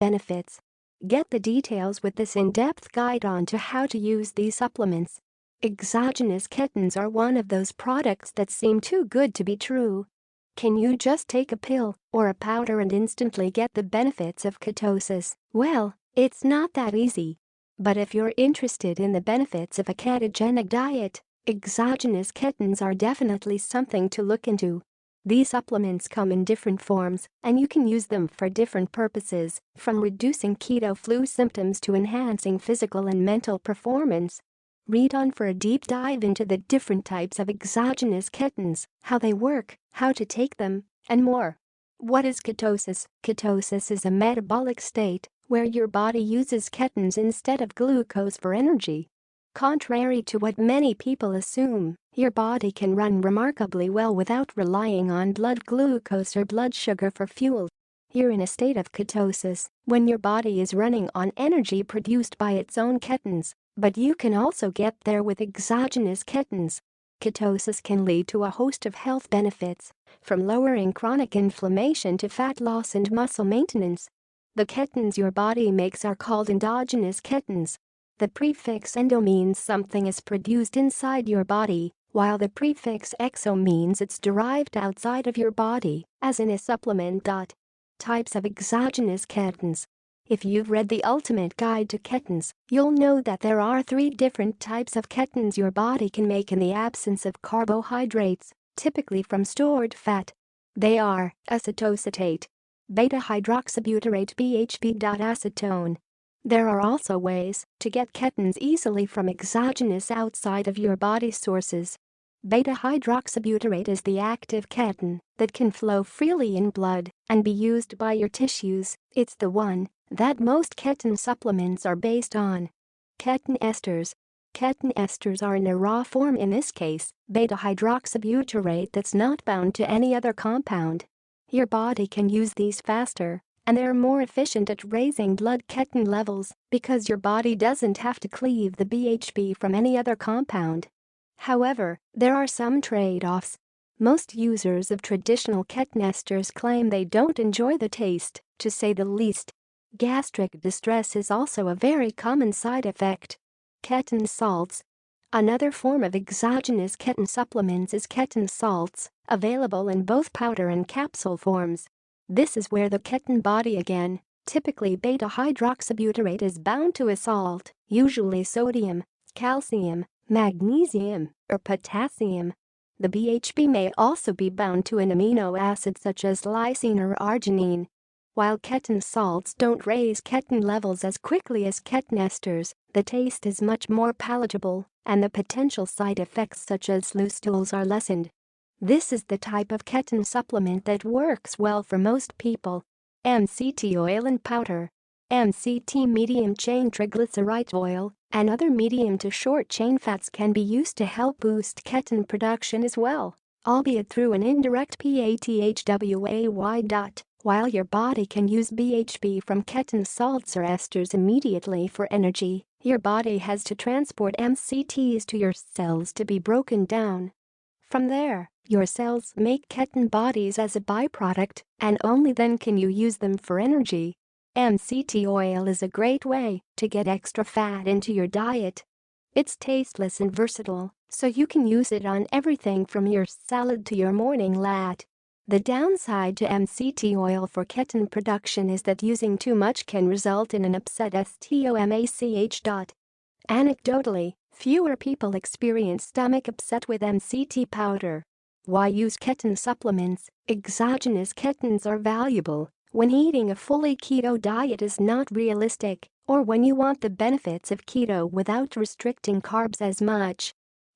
Benefits. Get the details with this in-depth guide on to how to use these supplements. Exogenous ketones are one of those products that seem too good to be true. Can you just take a pill or a powder and instantly get the benefits of ketosis? Well, it's not that easy. But if you're interested in the benefits of a ketogenic diet, exogenous ketones are definitely something to look into. These supplements come in different forms, and you can use them for different purposes, from reducing keto flu symptoms to enhancing physical and mental performance. Read on for a deep dive into the different types of exogenous ketones, how they work, how to take them, and more. What is ketosis? Ketosis is a metabolic state where your body uses ketones instead of glucose for energy. Contrary to what many people assume, your body can run remarkably well without relying on blood glucose or blood sugar for fuel. You're in a state of ketosis when your body is running on energy produced by its own ketones, but you can also get there with exogenous ketones. Ketosis can lead to a host of health benefits, from lowering chronic inflammation to fat loss and muscle maintenance. The ketones your body makes are called endogenous ketones. The prefix endo means something is produced inside your body, while the prefix exo means it's derived outside of your body, as in a supplement. Types of exogenous ketones. If you've read The Ultimate Guide to Ketones, you'll know that there are 3 different types of ketones your body can make in the absence of carbohydrates, typically from stored fat. They are acetoacetate, beta-hydroxybutyrate BHB. Acetone. There are also ways to get ketones easily from exogenous outside of your body sources. Beta-hydroxybutyrate is the active ketone that can flow freely in blood and be used by your tissues. It's the one that most ketone supplements are based on. Ketone esters. Ketone esters are in a raw form, in this case, beta-hydroxybutyrate that's not bound to any other compound. Your body can use these faster, and they're more efficient at raising blood ketone levels because your body doesn't have to cleave the BHB from any other compound. However, there are some trade-offs. Most users of traditional ketone esters claim they don't enjoy the taste, to say the least. Gastric distress is also a very common side effect. Ketone salts. Another form of exogenous ketone supplements is ketone salts, available in both powder and capsule forms. This is where the ketone body again, typically beta-hydroxybutyrate, is bound to a salt, usually sodium, calcium, magnesium, or potassium. The BHB may also be bound to an amino acid such as lysine or arginine. While ketone salts don't raise ketone levels as quickly as ketone esters, the taste is much more palatable, and the potential side effects such as loose stools are lessened. This is the type of ketone supplement that works well for most people. MCT oil and powder. MCT medium-chain triglyceride oil and other medium to short-chain fats can be used to help boost ketone production as well, albeit through an indirect pathway. While your body can use BHB from ketone salts or esters immediately for energy, your body has to transport MCTs to your cells to be broken down. From there, your cells make ketone bodies as a byproduct, and only then can you use them for energy. MCT oil is a great way to get extra fat into your diet. It's tasteless and versatile, so you can use it on everything from your salad to your morning latte. The downside to MCT oil for ketone production is that using too much can result in an upset stomach. Anecdotally, fewer people experience stomach upset with MCT powder. Why use ketone supplements? Exogenous ketones are valuable when eating a fully keto diet is not realistic, or when you want the benefits of keto without restricting carbs as much.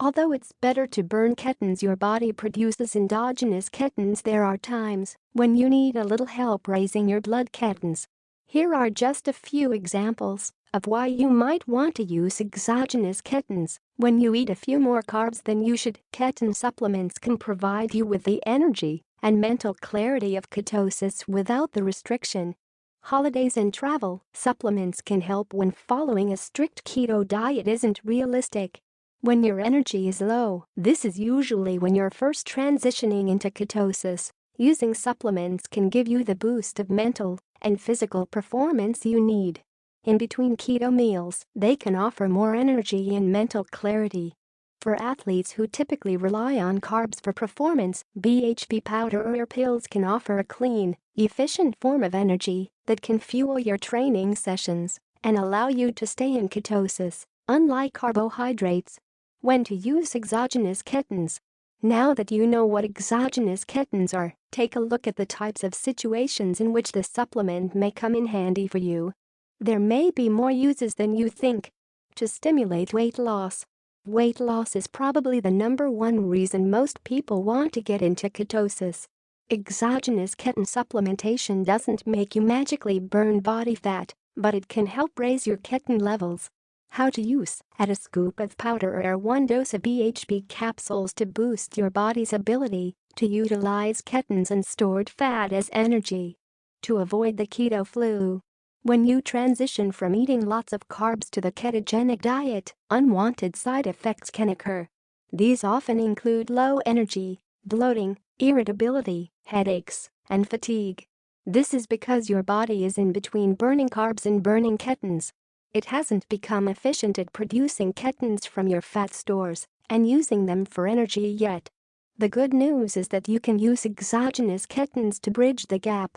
Although it's better to burn ketones your body produces endogenous ketones, there are times when you need a little help raising your blood ketones. Here are just a few examples of why you might want to use exogenous ketones when you eat a few more carbs than you should. Ketone supplements can provide you with the energy and mental clarity of ketosis without the restriction. Holidays and travel. Supplements can help when following a strict keto diet isn't realistic. When your energy is low, this is usually when you're first transitioning into ketosis. Using supplements can give you the boost of mental and physical performance you need. In between keto meals, they can offer more energy and mental clarity. For athletes who typically rely on carbs for performance, BHB powder or pills can offer a clean, efficient form of energy that can fuel your training sessions and allow you to stay in ketosis, unlike carbohydrates. When to use exogenous ketones. Now that you know what exogenous ketones are, take a look at the types of situations in which this supplement may come in handy for you. There may be more uses than you think. To stimulate weight loss. Weight loss is probably the number one reason most people want to get into ketosis. Exogenous ketone supplementation doesn't make you magically burn body fat, but it can help raise your ketone levels. How to use: add a scoop of powder or 1 dose of BHB capsules to boost your body's ability to utilize ketones and stored fat as energy. To avoid the keto flu. When you transition from eating lots of carbs to the ketogenic diet, unwanted side effects can occur. These often include low energy, bloating, irritability, headaches, and fatigue. This is because your body is in between burning carbs and burning ketones. It hasn't become efficient at producing ketones from your fat stores and using them for energy yet. The good news is that you can use exogenous ketones to bridge the gap.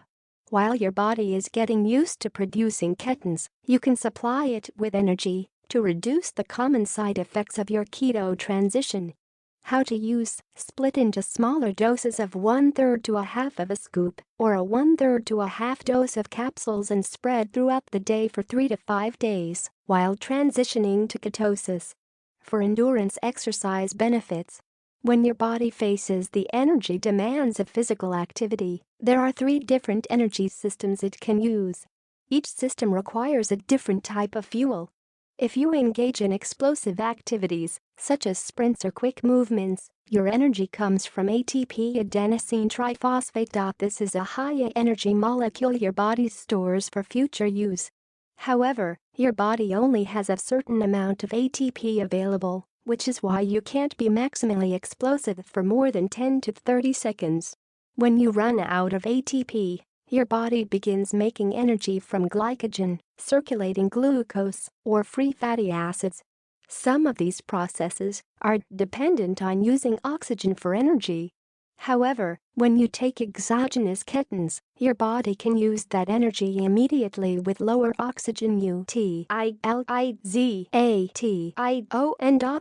While your body is getting used to producing ketones, you can supply it with energy to reduce the common side effects of your keto transition. How to use: split into smaller doses of 1/3 to 1/2 of a scoop or a 1/3 to 1/2 dose of capsules and spread throughout the day for 3 to 5 days while transitioning to ketosis. For endurance exercise benefits. When your body faces the energy demands of physical activity, there are 3 different energy systems it can use. Each system requires a different type of fuel. If you engage in explosive activities, such as sprints or quick movements, your energy comes from ATP adenosine triphosphate. This is a high-energy molecule your body stores for future use. However, your body only has a certain amount of ATP available, which is why you can't be maximally explosive for more than 10 to 30 seconds. When you run out of ATP, your body begins making energy from glycogen, circulating glucose, or free fatty acids. Some of these processes are dependent on using oxygen for energy. However, when you take exogenous ketones, your body can use that energy immediately with lower oxygen utilization.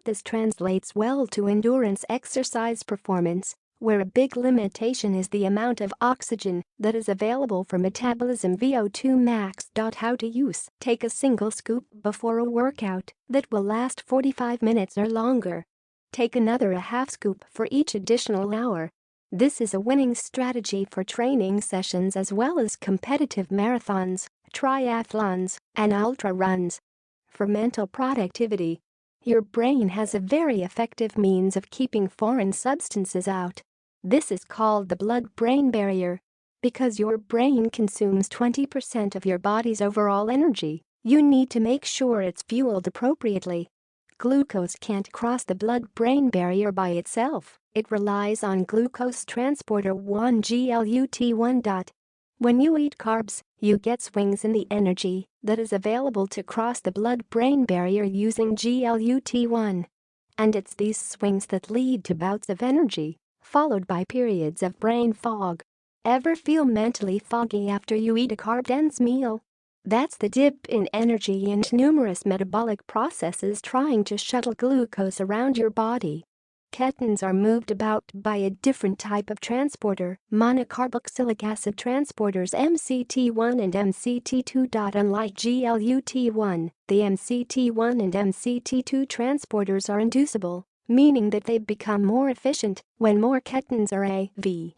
This translates well to endurance exercise performance, where a big limitation is the amount of oxygen that is available for metabolism. VO2 max. How to use: take a single scoop before a workout that will last 45 minutes or longer. Take another 1/2 scoop for each additional hour. This is a winning strategy for training sessions as well as competitive marathons, triathlons, and ultra runs. For mental productivity. Your brain has a very effective means of keeping foreign substances out. This is called the blood-brain barrier. Because your brain consumes 20% of your body's overall energy, you need to make sure it's fueled appropriately. Glucose can't cross the blood-brain barrier by itself. It relies on glucose transporter 1 GLUT1. When you eat carbs, you get swings in the energy that is available to cross the blood-brain barrier using GLUT1. And it's these swings that lead to bouts of energy, followed by periods of brain fog. Ever feel mentally foggy after you eat a carb-dense meal? That's the dip in energy and numerous metabolic processes trying to shuttle glucose around your body. Ketones are moved about by a different type of transporter, monocarboxylic acid transporters MCT1 and MCT2. Unlike GLUT1, the MCT1 and MCT2 transporters are inducible, meaning that they become more efficient when more ketones are available.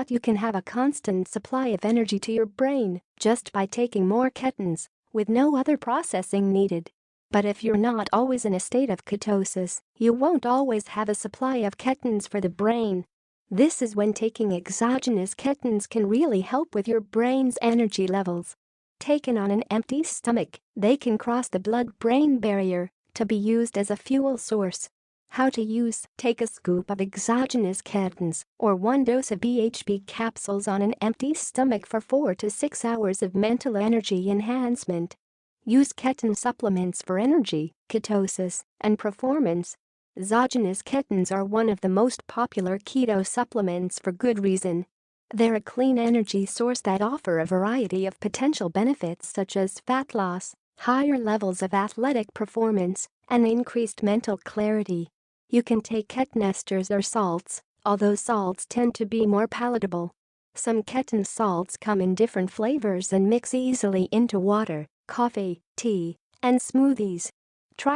You can have a constant supply of energy to your brain just by taking more ketones, with no other processing needed. But if you're not always in a state of ketosis, you won't always have a supply of ketones for the brain. This is when taking exogenous ketones can really help with your brain's energy levels. Taken on an empty stomach, they can cross the blood-brain barrier to be used as a fuel source. How to use: take a scoop of exogenous ketones or 1 dose of BHB capsules on an empty stomach for 4 to 6 hours of mental energy enhancement. Use keton supplements for energy, ketosis, and performance. Exogenous ketones are one of the most popular keto supplements for good reason. They're a clean energy source that offer a variety of potential benefits such as fat loss, higher levels of athletic performance, and increased mental clarity. You can take keton esters or salts, although salts tend to be more palatable. Some keton salts come in different flavors and mix easily into water, coffee, tea, and smoothies. Try